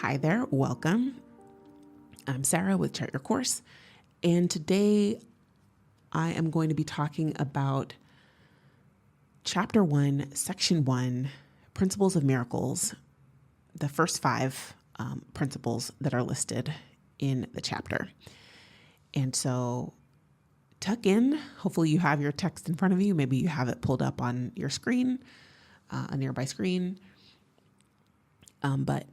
Hi there, welcome. I'm Sarah with Chart Your Course, and today I am going to be talking about Chapter 1, Section 1, Principles of Miracles, the first five principles that are listed in the chapter. And so tuck in. Hopefully you have your text in front of you. Maybe you have it pulled up on your screen, a nearby screen. But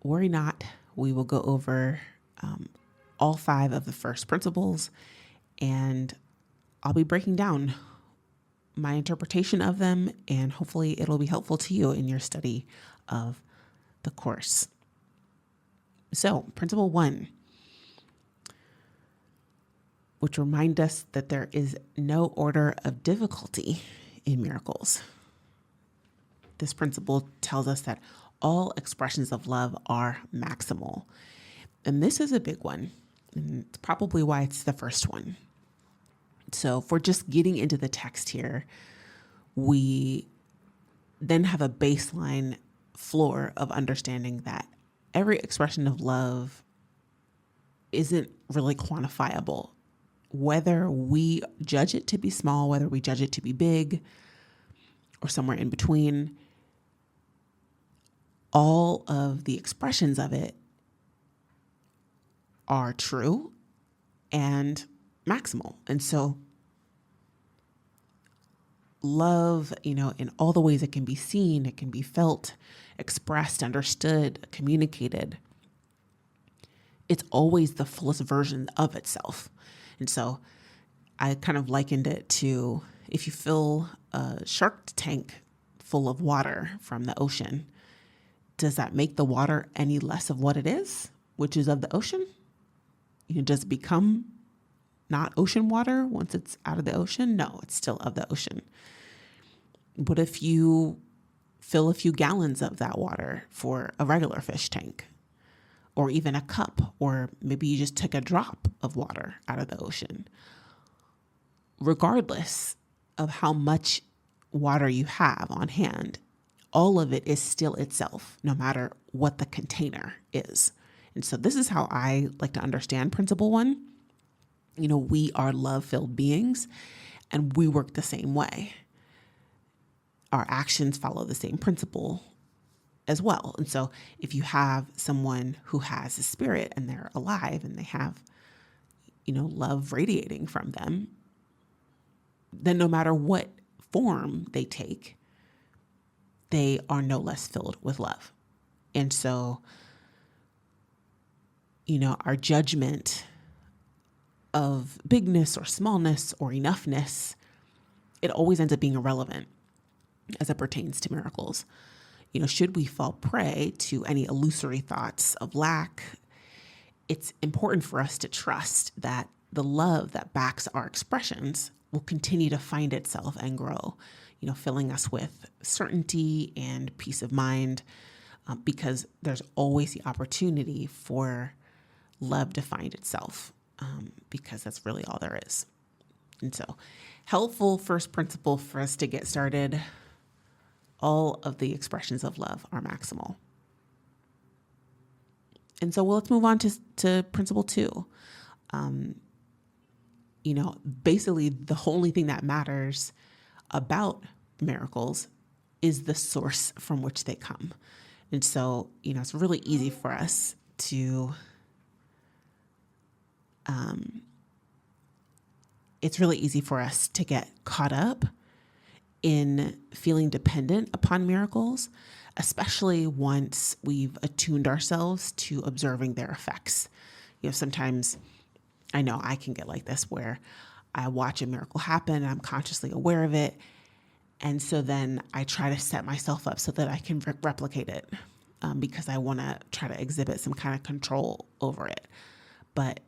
worry not. We will go over all five of the first principles, and I'll be breaking down my interpretation of them, and hopefully it'll be helpful to you in your study of the course. So, Principle 1, which remind us that there is no order of difficulty in miracles. This principle tells us that all expressions of love are maximal. And this is a big one. And it's probably why it's the first one. So if we're just getting into the text here, we then have a baseline floor of understanding that every expression of love isn't really quantifiable. Whether we judge it to be small, whether we judge it to be big, or somewhere in between, all of the expressions of it are true and maximal. And so love, in all the ways it can be seen, it can be felt, expressed, understood, communicated, it's always the fullest version of itself. And so I kind of likened it to if you fill a shark tank full of water from the ocean, does that make the water any less of what it is, which is of the ocean? Does it become not ocean water once it's out of the ocean? No, it's still of the ocean. What if you fill a few gallons of that water for a regular fish tank, or even a cup, or maybe you just took a drop of water out of the ocean? Regardless of how much water you have on hand, all of it is still itself, no matter what the container is. And so this is how I like to understand Principle 1. We are love-filled beings, and we work the same way. Our actions follow the same principle as well. And so if you have someone who has a spirit and they're alive and they have, love radiating from them, then no matter what form they take, they are no less filled with love. And so, our judgment of bigness or smallness or enoughness, it always ends up being irrelevant as it pertains to miracles. Should we fall prey to any illusory thoughts of lack, it's important for us to trust that the love that backs our expressions will continue to find itself and grow, filling us with certainty and peace of mind, because there's always the opportunity for love to find itself, because that's really all there is. And so, helpful first principle for us to get started: all of the expressions of love are maximal. And so, let's move on to Principle 2. Basically the only thing that matters about miracles is the source from which they come. And so, it's really easy for us to, get caught up in feeling dependent upon miracles, especially once we've attuned ourselves to observing their effects. Sometimes I know I can get like this, where I watch a miracle happen and I'm consciously aware of it. And so then I try to set myself up so that I can replicate it, because I want to try to exhibit some kind of control over it. But,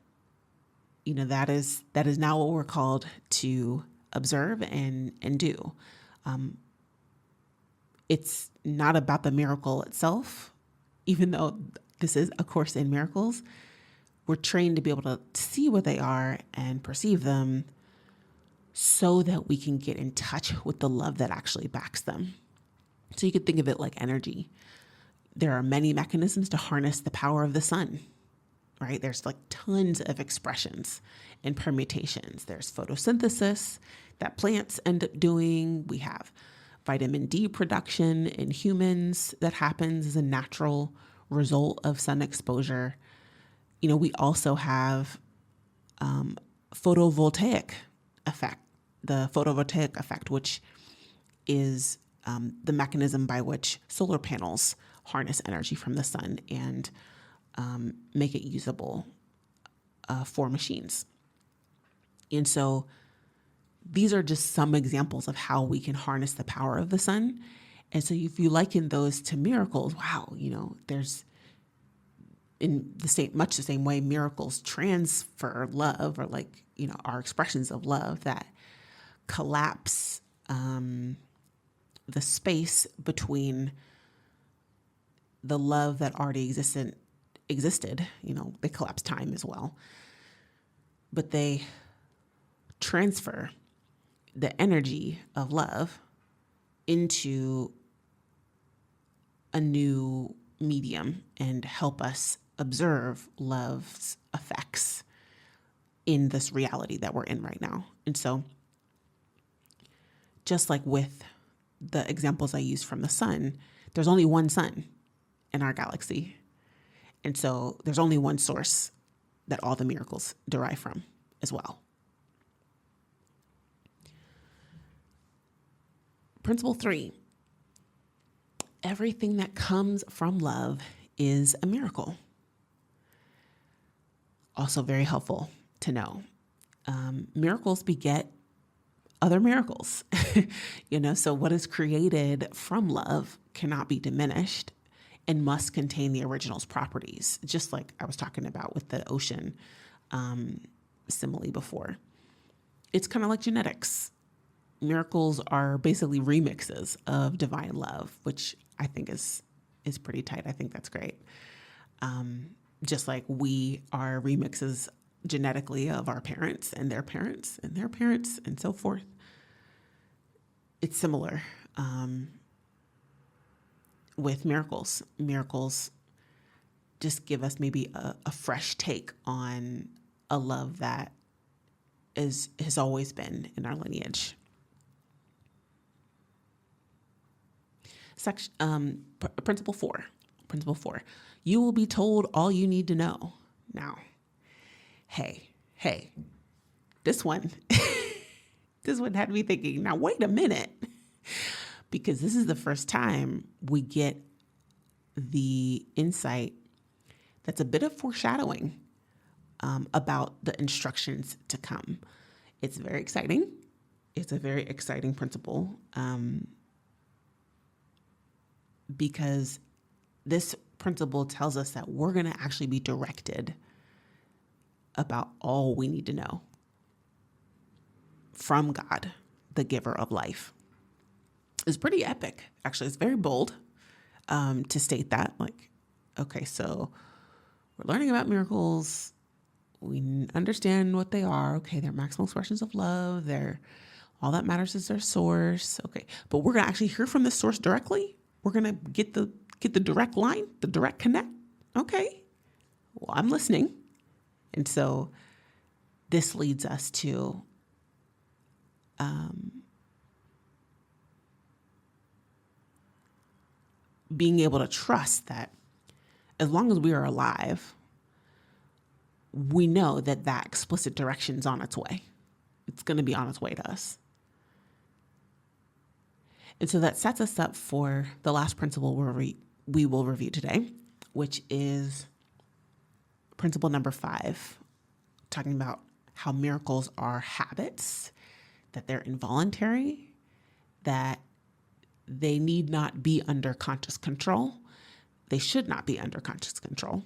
that is not what we're called to observe and do. It's not about the miracle itself, even though this is a course in miracles. We're trained to be able to see what they are and perceive them so that we can get in touch with the love that actually backs them. So you could think of it like energy. There are many mechanisms to harness the power of the sun, right? There's like tons of expressions and permutations. There's photosynthesis that plants end up doing. We have vitamin D production in humans that happens as a natural result of sun exposure. We also have photovoltaic effect, the photovoltaic effect, which is the mechanism by which solar panels harness energy from the sun and make it usable for machines. And so these are just some examples of how we can harness the power of the sun. And so if you liken those to miracles, wow, there's in much the same way miracles transfer love, or our expressions of love that collapse the space between the love that already existed. They collapse time as well, but they transfer the energy of love into a new medium and help us observe love's effects in this reality that we're in right now. And so just like with the examples I used from the sun, there's only one sun in our galaxy. And so there's only one source that all the miracles derive from as well. Principle 3, everything that comes from love is a miracle. Also very helpful to know. Miracles beget other miracles, so what is created from love cannot be diminished and must contain the original's properties, just like I was talking about with the ocean simile before. It's kind of like genetics. Miracles are basically remixes of divine love, which I think is pretty tight. I think that's great. Just like we are remixes genetically of our parents and their parents and their parents and so forth. It's similar with miracles. Miracles just give us maybe a fresh take on a love that has always been in our lineage. Principle 4, you will be told all you need to know. Now, hey, this one had me thinking, now wait a minute, because this is the first time we get the insight that's a bit of foreshadowing about the instructions to come. It's very exciting. It's a very exciting principle. Because this principle tells us that we're going to actually be directed about all we need to know from God, the giver of life. It's pretty epic. Actually, it's very bold to state that. Okay, so we're learning about miracles. We understand what they are. Okay, they're maximal expressions of love. All that matters is their source. Okay, but we're going to actually hear from the source directly. We're going to get the direct line, the direct connect. Okay, well, I'm listening. And so this leads us to being able to trust that as long as we are alive, we know that explicit direction is on its way. It's going to be on its way to us. And so that sets us up for the last principle we will review today, which is principle number 5, talking about how miracles are habits, that they're involuntary, that they need not be under conscious control. They should not be under conscious control.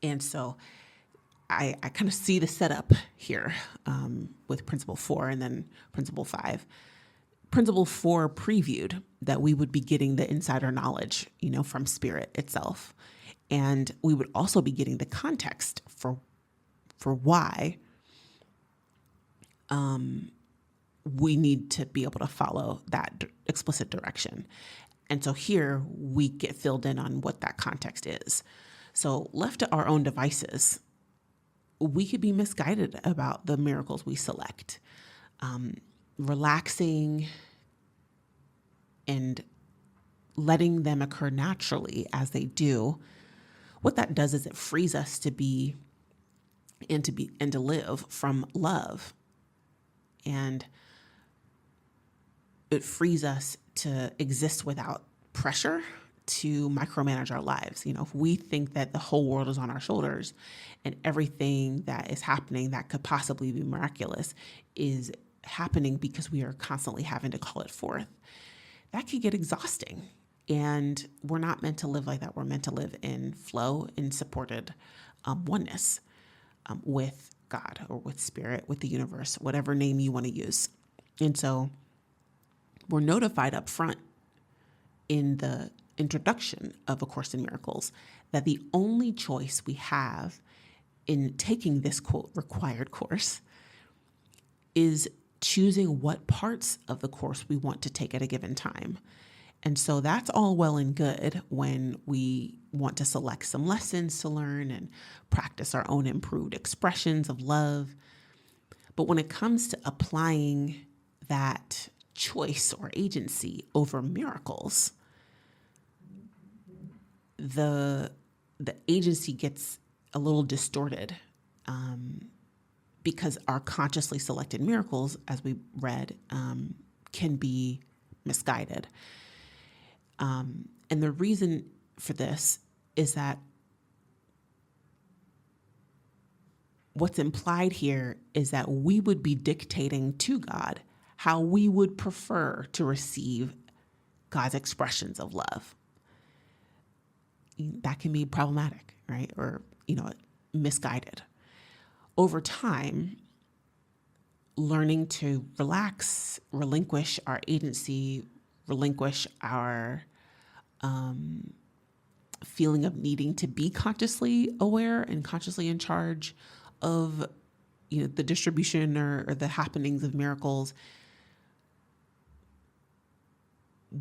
And so I kind of see the setup here with principle 4 and then principle 5. Principle 4 previewed that we would be getting the insider knowledge, from spirit itself. And we would also be getting the context for why we need to be able to follow that explicit direction. And so here we get filled in on what that context is. So left to our own devices, we could be misguided about the miracles we select. Relaxing and letting them occur naturally as they do, what that does is it frees us to be and to live from love. And it frees us to exist without pressure to micromanage our lives. If we think that the whole world is on our shoulders and everything that is happening that could possibly be miraculous is happening because we are constantly having to call it forth, that can get exhausting. And we're not meant to live like that. We're meant to live in flow, in supported oneness with God or with spirit, with the universe, whatever name you want to use. And so we're notified up front in the introduction of A Course in Miracles that the only choice we have in taking this, quote, required course is choosing what parts of the course we want to take at a given time. And so that's all well and good when we want to select some lessons to learn and practice our own improved expressions of love. But when it comes to applying that choice or agency over miracles, the agency gets a little distorted because our consciously selected miracles, as we read, can be misguided. And the reason for this is that what's implied here is that we would be dictating to God how we would prefer to receive God's expressions of love. That can be problematic, right? Or, misguided. Over time, learning to relax, relinquish our agency, relinquish our feeling of needing to be consciously aware and consciously in charge of, the distribution or the happenings of miracles,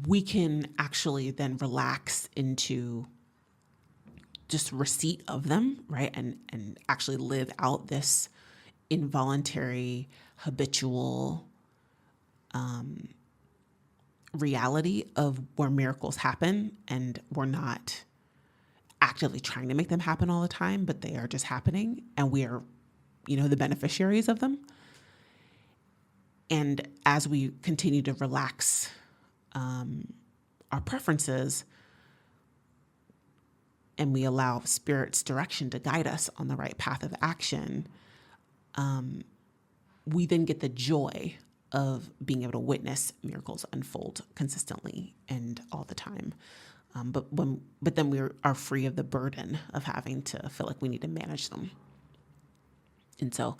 we can actually then relax into just receipt of them, right? And actually live out this involuntary, habitual reality of where miracles happen, and we're not actively trying to make them happen all the time, but they are just happening, and we are, the beneficiaries of them. And as we continue to relax our preferences, and we allow Spirit's direction to guide us on the right path of action, we then get the joy of being able to witness miracles unfold consistently and all the time. But then we are free of the burden of having to feel like we need to manage them. And so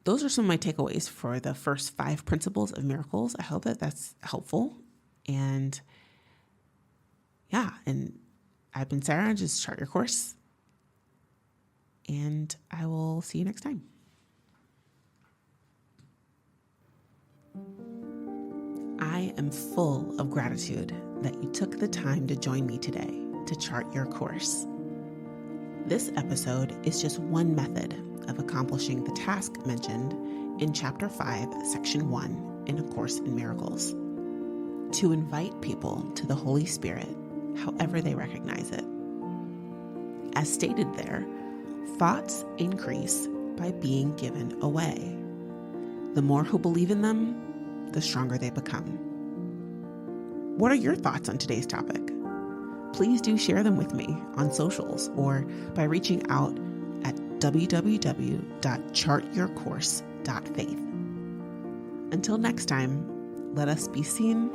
those are some of my takeaways for the first 5 principles of miracles. I hope that that's helpful. And I've been Sarah. Just chart your course. And I will see you next time. I am full of gratitude that you took the time to join me today to chart your course. This episode is just one method of accomplishing the task mentioned in Chapter 5, Section 1 in A Course in Miracles: to invite people to the Holy Spirit however they recognize it. As stated there, thoughts increase by being given away. The more who believe in them, the stronger they become. What are your thoughts on today's topic? Please do share them with me on socials or by reaching out at www.chartyourcourse.faith. Until next time, let us be seen,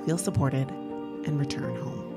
feel supported, and return home.